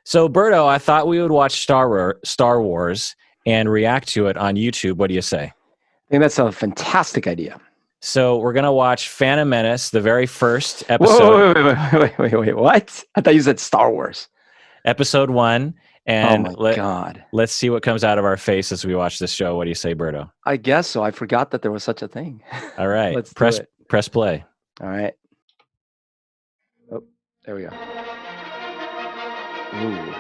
So, Berto, I thought we would watch Star Wars and react to it on YouTube. What do you say? I think that's a fantastic idea. So, we're going to watch Phantom Menace, the very first Whoa, episode. wait, what? I thought you said Star Wars. Episode 1. And oh my God. Let's see what comes out of our face as we watch this show. What do you say, Berto? I guess so. I forgot that there was such a thing. All right. Let's press do it. Press play. All right. Oh, there we go. Ooh.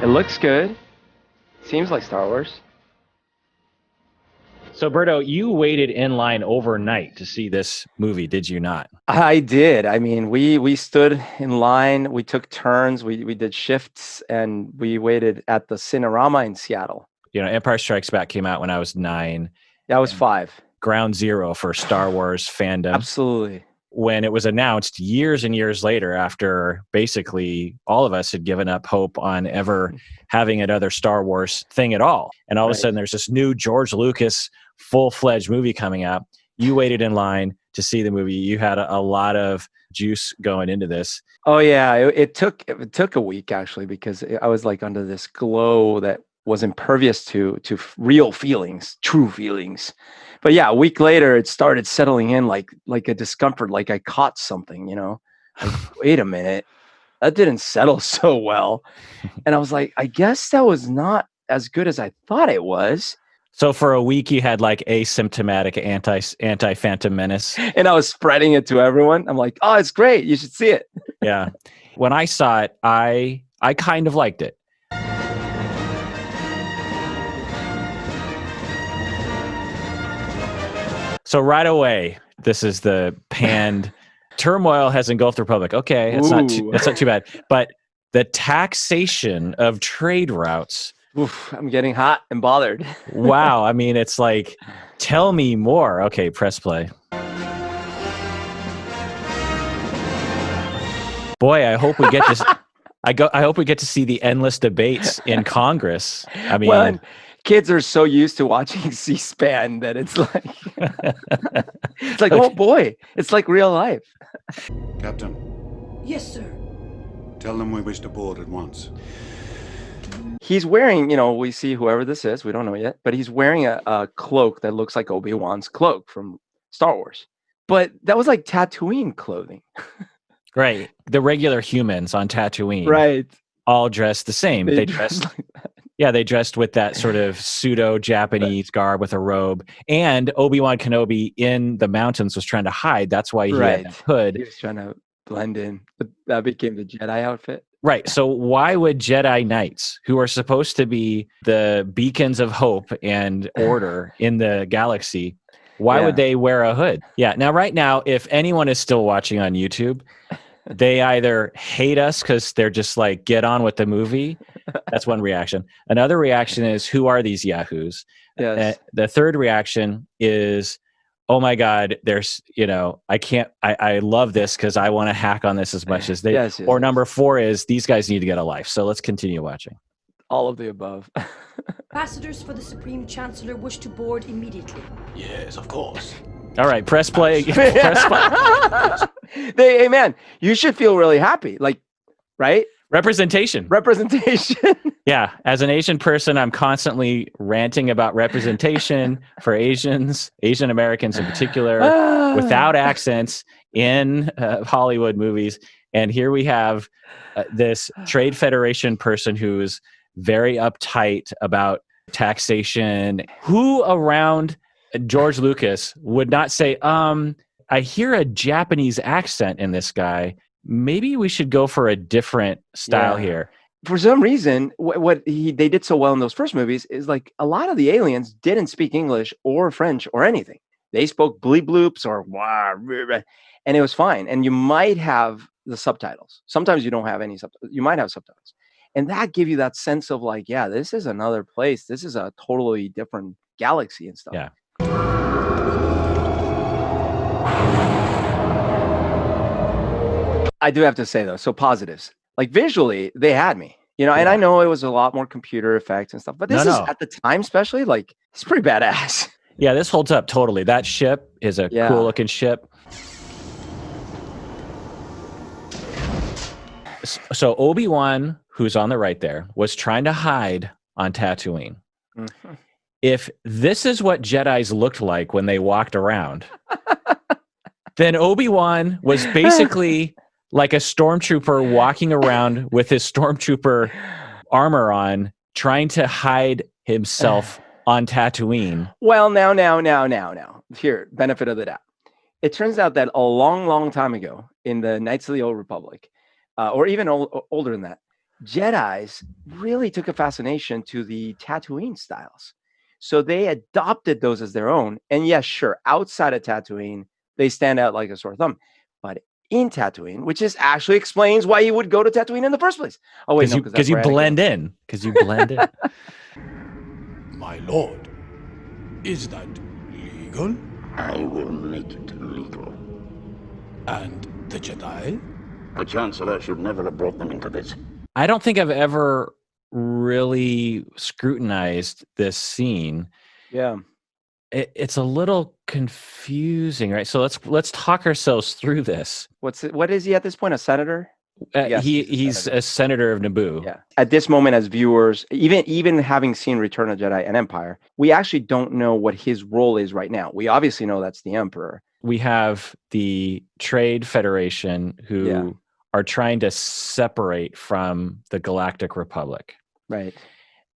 It looks good. Seems like Star Wars. So, Berto, you waited in line overnight to see this movie, did you not? I did. I mean, we stood in line. We took turns. We did shifts, and we waited at the Cinerama in Seattle. Empire Strikes Back came out when I was 9. Yeah, I was 5. Ground zero for Star Wars fandom. Absolutely. When it was announced years and years later, after basically all of us had given up hope on ever having another Star Wars thing at all. And all of a sudden there's this new George Lucas full-fledged movie coming out. You waited in line to see the movie. You had a lot of juice going into this. Oh yeah, it took a week actually, because I was like under this glow that was impervious to real feelings, true feelings. But yeah, a week later, it started settling in like a discomfort, like I caught something, Like, wait a minute, that didn't settle so well. And I was like, I guess that was not as good as I thought it was. So for a week, you had like asymptomatic anti-Phantom Menace. And I was spreading it to everyone. I'm like, oh, it's great. You should see it. Yeah. When I saw it, I kind of liked it. So right away, this is the panned turmoil has engulfed the Republic. Okay, it's not too bad. But the taxation of trade routes. Oof, I'm getting hot and bothered. Wow. I mean, it's like, tell me more. Okay, press play. Boy, I hope we get this. I hope we get to see the endless debates in Congress. I mean, well, kids are so used to watching C-SPAN that it's like, oh boy, it's like real life. Captain. Yes, sir. Tell them we wish to board at once. He's wearing, we see whoever this is, we don't know yet, but he's wearing a cloak that looks like Obi-Wan's cloak from Star Wars. But that was like Tatooine clothing. Right. The regular humans on Tatooine. Right. All dressed the same. They dressed like that. Yeah, they dressed with that sort of pseudo-Japanese garb with a robe. And Obi-Wan Kenobi in the mountains was trying to hide. That's why he had a hood. He was trying to blend in. But that became the Jedi outfit. Right. So why would Jedi Knights, who are supposed to be the beacons of hope and order in the galaxy, why would they wear a hood? Yeah. Now, right now, if anyone is still watching on YouTube, they either hate us because they're just like, get on with the movie. That's one reaction. Another reaction is, who are these yahoos? Yes. The third reaction is, oh my God, there's, I love this because I want to hack on this as much as they. Yes, or number 4 is, these guys need to get a life. So let's continue watching. All of the above. Ambassadors for the Supreme Chancellor wish to board immediately. Yes, of course. All right, press play. Press play. Hey, man, you should feel really happy. Like, right? Representation. Yeah. As an Asian person, I'm constantly ranting about representation for Asians, Asian Americans in particular, without accents in Hollywood movies. And here we have this Trade Federation person who's very uptight about taxation. Who around George Lucas would not say, I hear a Japanese accent in this guy. Maybe we should go for a different style here. For some reason, what they did so well in those first movies is like a lot of the aliens didn't speak English or French or anything. They spoke bleep bloops or wah, and it was fine. And you might have the subtitles. Sometimes you don't have any subtitles. You might have subtitles. And that give you that sense of like, yeah, this is another place. This is a totally different galaxy and stuff. Yeah. I do have to say though, so positives. Like visually, they had me. And I know it was a lot more computer effects and stuff, but this is at the time, especially, like, it's pretty badass. Yeah, this holds up totally. That ship is a cool looking ship. So Obi-Wan, who's on the right there, was trying to hide on Tatooine. Mhm. If this is what Jedis looked like when they walked around, then Obi-Wan was basically like a stormtrooper walking around with his stormtrooper armor on, trying to hide himself on Tatooine. Well, now. Here, benefit of the doubt. It turns out that a long, long time ago in the Knights of the Old Republic, or even older than that, Jedis really took a fascination to the Tatooine styles. So they adopted those as their own. And yes, sure, outside of Tatooine, they stand out like a sore thumb. But in Tatooine, which is actually explains why you would go to Tatooine in the first place. Oh, wait, no, Because you blend in. Because you blend in. My lord, is that legal? I will make it legal. And the Jedi? The Chancellor should never have brought them into this. I don't think I've ever really scrutinized this scene. Yeah. It's a little confusing, right? So let's talk ourselves through this. What is he at this point? A senator? Yes, He's a senator of Naboo. Yeah. At this moment, as viewers, even having seen Return of the Jedi and Empire, we actually don't know what his role is right now. We obviously know that's the Emperor. We have the Trade Federation who are trying to separate from the Galactic Republic. Right.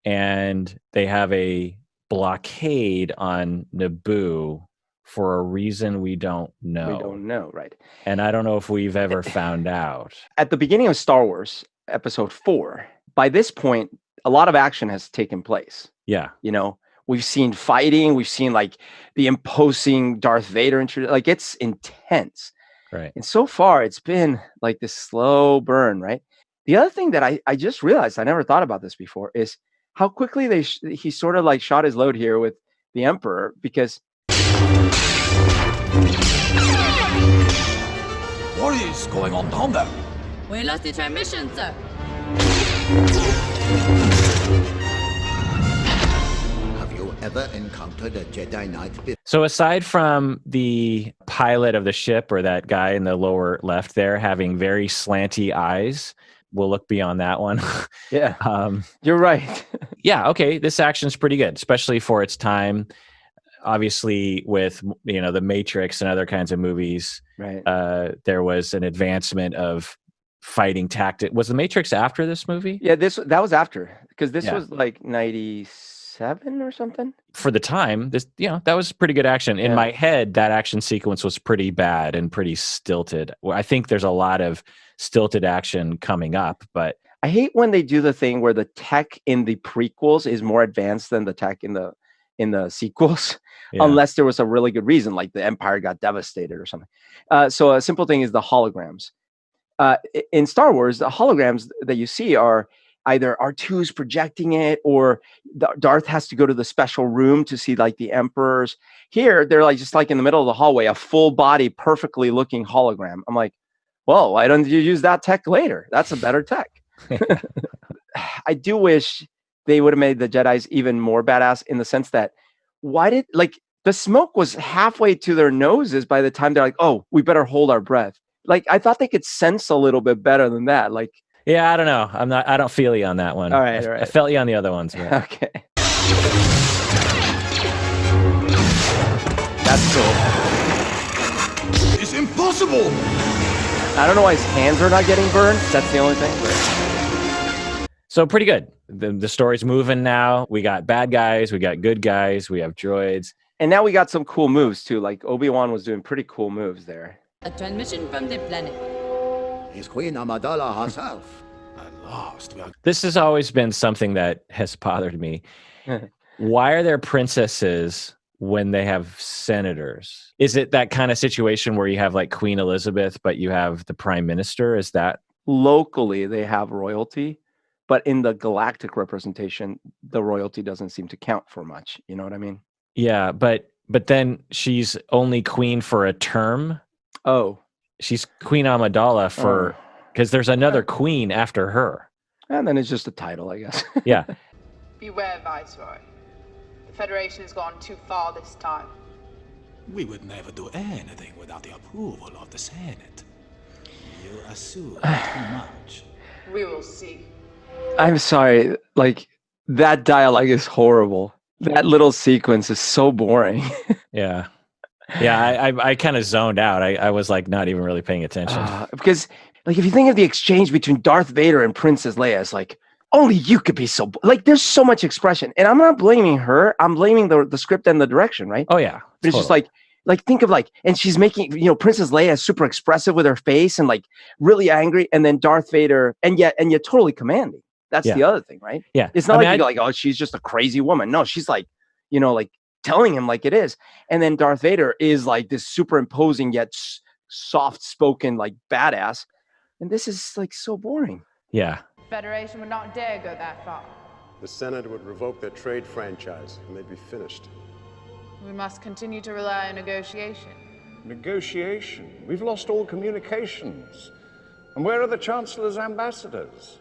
And they have a blockade on Naboo for a reason we don't know. We don't know, right? And I don't know if we've ever found out. At the beginning of Star Wars, Episode 4, by this point, a lot of action has taken place. Yeah. You know, we've seen fighting, we've seen like the imposing Darth Vader, like it's intense. Right. And so far, it's been like this slow burn, right? The other thing that I just realized, I never thought about this before, is how quickly he sort of like shot his load here with the Emperor, because What is going on down there? We lost the transmission, sir. Have you ever encountered a Jedi Knight before? So aside from the pilot of the ship, or that guy in the lower left there having very slanty eyes, we'll look beyond that one. Yeah, you're right. Yeah, okay, this action's pretty good, especially for its time. Obviously, with the Matrix and other kinds of movies, Right. There was an advancement of fighting tactic. Was the Matrix after this movie? Yeah, that was after, because this was like 97 or something. For the time, that was pretty good action. In my head, that action sequence was pretty bad and pretty stilted. Well, I think there's a lot of stilted action coming up, but I hate when they do the thing where the tech in the prequels is more advanced than the tech in the sequels, unless there was a really good reason, like the Empire got devastated or something. So a simple thing is the holograms. In Star Wars, the holograms that you see are either R2's projecting it, or Darth has to go to the special room to see like the Emperors. Here, they're like just like in the middle of the hallway, a full body, perfectly looking hologram. I'm like, well, why don't you use that tech later? That's a better tech. I do wish they would have made the Jedis even more badass, in the sense that the smoke was halfway to their noses by the time they're like, oh, we better hold our breath. Like, I thought they could sense a little bit better than that. Like, yeah, I don't know. I don't feel you on that one. All right. I felt you on the other ones. But. Okay. That's cool. It's impossible! I don't know why his hands are not getting burned. That's the only thing. But... So pretty good. The story's moving now. We got bad guys. We got good guys. We have droids. And now we got some cool moves, too. Like, Obi-Wan was doing pretty cool moves there. A transmission from the planet. It's Queen Amidala herself. At last, we are... This has always been something that has bothered me. Why are there princesses when they have senators? Is it that kind of situation where you have like Queen Elizabeth, but you have the prime minister? Is that... Locally, they have royalty, but in the galactic representation, the royalty doesn't seem to count for much. You know what I mean? Yeah, but then she's only queen for a term. Oh. She's Queen Amidala for... Because there's another queen after her. And then it's just a title, I guess. Yeah. Beware, Viceroy. The Federation has gone too far this time. We would never do anything without the approval of the Senate. You assume too much. We will see. I'm sorry. Like, that dialogue is horrible. That little sequence is so boring. Yeah. Yeah, I kind of zoned out. I was like not even really paying attention. Because, like, if you think of the exchange between Darth Vader and Princess Leia, it's like, only you could be so... Like, there's so much expression. And I'm not blaming her. I'm blaming the script and the direction, right? Oh, yeah. But it's just like, think of like, and she's making, Princess Leia is super expressive with her face and like really angry. And then Darth Vader, and yet totally commanding. That's the other thing, right? Yeah. It's not like, oh, she's just a crazy woman. No, she's like, like telling him like it is. And then Darth Vader is like this super imposing yet soft spoken, like badass. And this is like so boring. Yeah. The Federation would not dare go that far. The Senate would revoke their trade franchise and they'd be finished. We must continue to rely on negotiation. Negotiation? We've lost all communications. And where are the Chancellor's ambassadors?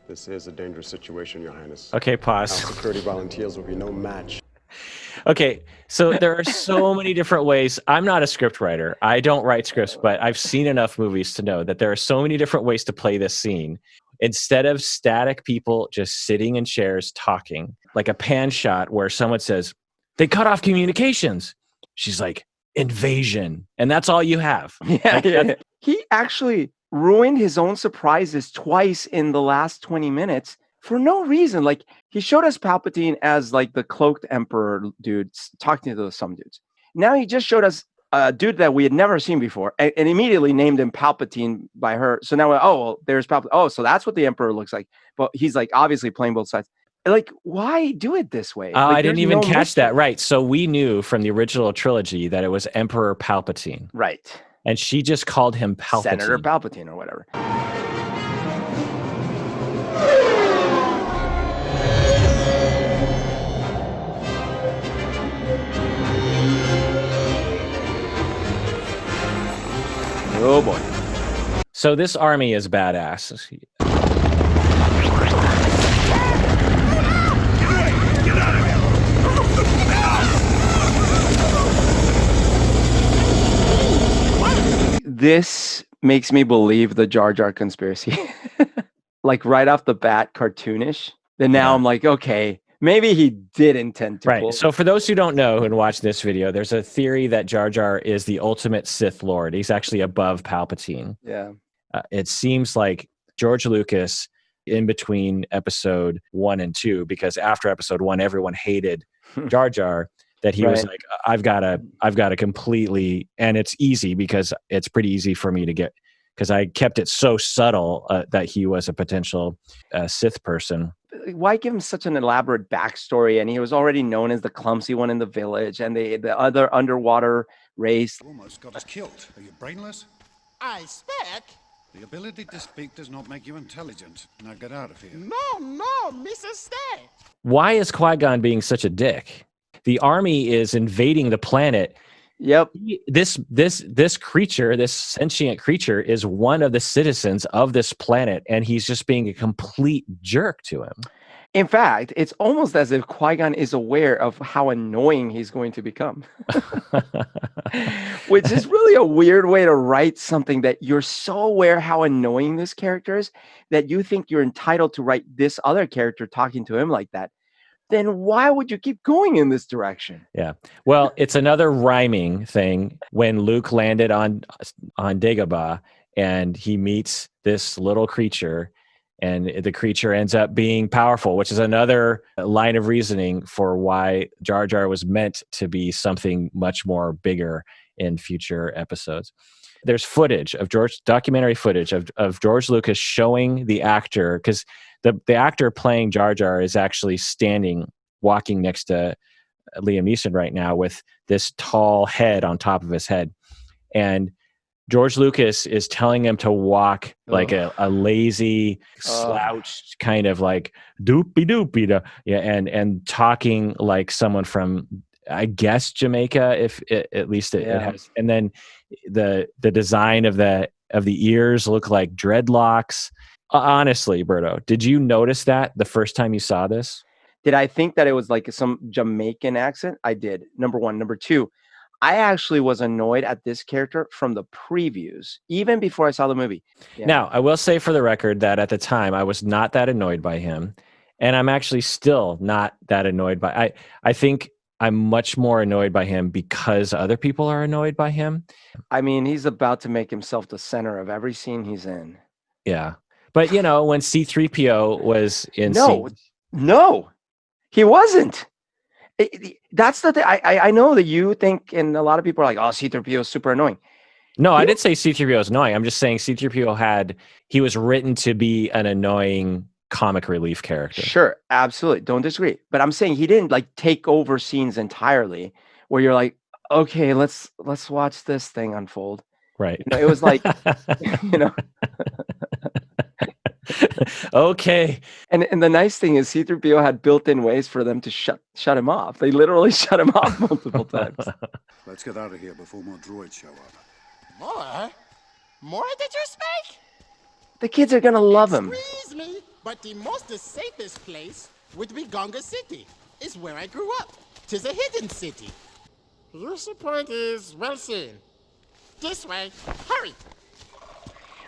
This is a dangerous situation, Your Highness. Okay, pause. Our security volunteers will be no match. Okay, so there are so many different ways. I'm not a script writer. I don't write scripts, but I've seen enough movies to know that there are so many different ways to play this scene. Instead of static people just sitting in chairs talking, like a pan shot where someone says, they cut off communications. She's like, invasion. And that's all you have. Yeah. He actually ruined his own surprises twice in the last 20 minutes for no reason. Like, he showed us Palpatine as like the cloaked emperor dude talking to some dudes. Now he just showed us a dude that we had never seen before and immediately named him Palpatine by her. So now, there's Palpatine. Oh, so that's what the emperor looks like. But he's like obviously playing both sides. Like, why do it this way? I didn't even catch that. Right. So we knew from the original trilogy that it was Emperor Palpatine. Right. And she just called him Palpatine. Senator Palpatine or whatever. Oh boy. So this army is badass. This makes me believe the Jar Jar conspiracy. Like right off the bat, cartoonish. Then now I'm like, okay, maybe he did intend to. Right. So for those who don't know and watch this video, there's a theory that Jar Jar is the ultimate Sith Lord. He's actually above Palpatine. Yeah. It seems like George Lucas, in between episode 1 and 2, because after episode 1, everyone hated Jar Jar, that he was like, I've got to completely, and it's easy because it's pretty easy for me to get, because I kept it so subtle that he was a potential Sith person. Why give him such an elaborate backstory? And he was already known as the clumsy one in the village and the other underwater race. Almost got us killed. Are you brainless? I speak. The ability to speak does not make you intelligent. Now get out of here. No, Mrs. Stay. Why is Qui-Gon being such a dick? The army is invading the planet. Yep. This creature, this sentient creature, is one of the citizens of this planet, and he's just being a complete jerk to him. In fact, it's almost as if Qui-Gon is aware of how annoying he's going to become. Which is really a weird way to write something that you're so aware how annoying this character is that you think you're entitled to write this other character talking to him like that. Then why would you keep going in this direction? Yeah. Well, it's another rhyming thing when Luke landed on Dagobah and he meets this little creature, and the creature ends up being powerful, which is another line of reasoning for why Jar Jar was meant to be something much more bigger in future episodes. There's footage of documentary footage of George Lucas showing the actor, because the actor playing Jar Jar is actually walking next to Liam Neeson right now with this tall head on top of his head. And George Lucas is telling him to walk like a lazy, slouched kind of like doopy doopy, and talking like someone from, I guess, Jamaica, if at least it has. And then the design of the ears look like dreadlocks. Honestly, Berto, did you notice that the first time you saw this? Did I think that it was like some Jamaican accent? I did. Number one. Number two, I actually was annoyed at this character from the previews, even before I saw the movie. Yeah. Now, I will say for the record that at the time I was not that annoyed by him, and I'm actually still not that annoyed by. I think I'm much more annoyed by him because other people are annoyed by him. I mean, he's about to make himself the center of every scene he's in. Yeah, but you know, when C-3PO was in, no, he wasn't. That's the thing. I know that you think, and a lot of people are like, "Oh, C-3PO is super annoying." No, I didn't say C-3PO is annoying. I'm just saying C-3PO he was written to be an annoying comic relief character. Sure, absolutely. Don't disagree. But I'm saying he didn't like take over scenes entirely where you're like, okay, let's watch this thing unfold. Right. You know, it was like, you know. Okay. And the nice thing is C-3PO had built-in ways for them to shut him off. They literally shut him off multiple times. Let's get out of here before more droids show up. More? More did you speak? The kids are gonna love him. Excuse me, but the most safest place would be Gonga City. It's where I grew up. 'Tis a hidden city. Your point is well seen. This way. Hurry.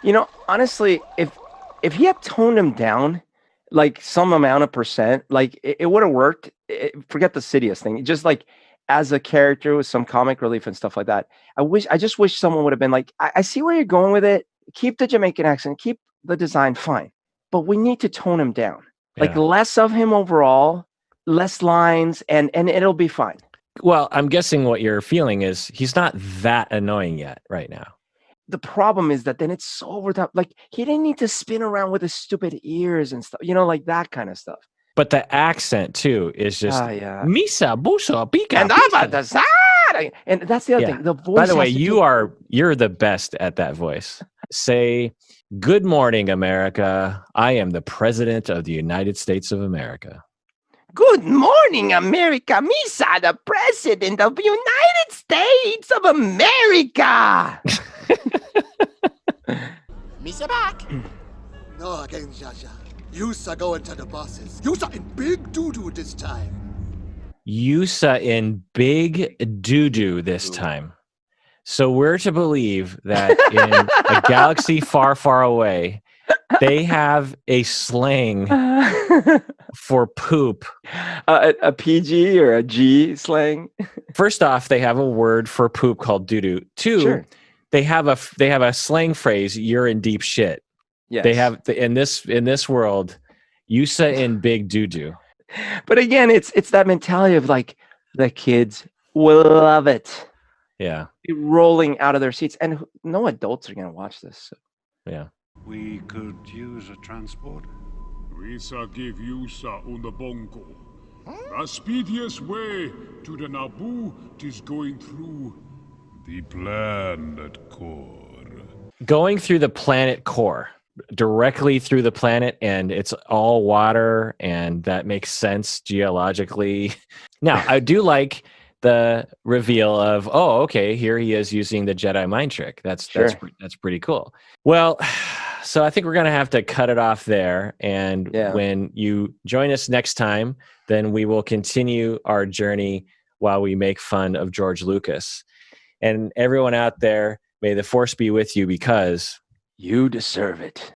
You know, honestly, if he had toned him down like some amount of percent, like it would have worked. Forget the Sidious thing. Just like as a character with some comic relief and stuff like that. I just wish someone would have been like, I see where you're going with it. Keep the Jamaican accent, keep the design, fine. But we need to tone him down. Like less of him overall, less lines, and it'll be fine. Well, I'm guessing what you're feeling is he's not that annoying yet right now. The problem is that then it's so over the top. Like he didn't need to spin around with his stupid ears and stuff, you know, like that kind of stuff. But the accent too is just Misa, Busa, Pika. And I'm at the side. And that's the other thing. The voice. By the way, you're the best at that voice. Say, "Good morning, America. I am the President of the United States of America." Good morning, America. Misa, the President of the United States of America. Misa back. No, again, Jaja. You'sa going to the bosses. Yousa in big doo-doo this time. Yusa in big doo-doo this time. So we're to believe that in a galaxy far, far away, they have a slang for poop. A PG or a G slang? First off, they have a word for poop called doo-doo. Two, they have a slang phrase, "You're in deep shit." Yes. They have in this world, Yusa in big doo-doo. But again, it's that mentality of like the kids will love it. Yeah. Be rolling out of their seats, and no adults are going to watch this. So. Yeah. We could use a transporter. We shall give Yusa on the bongo. The speediest way to the Naboo is going through the planet core. Going through the planet core, directly through the planet, and it's all water, and that makes sense geologically. Now, I do like the reveal of, oh, okay, here he is using the Jedi mind trick. That's pretty cool. Well, so I think we're going to have to cut it off there. And when you join us next time, then we will continue our journey while we make fun of George Lucas. And everyone out there, may the Force be with you because you deserve it.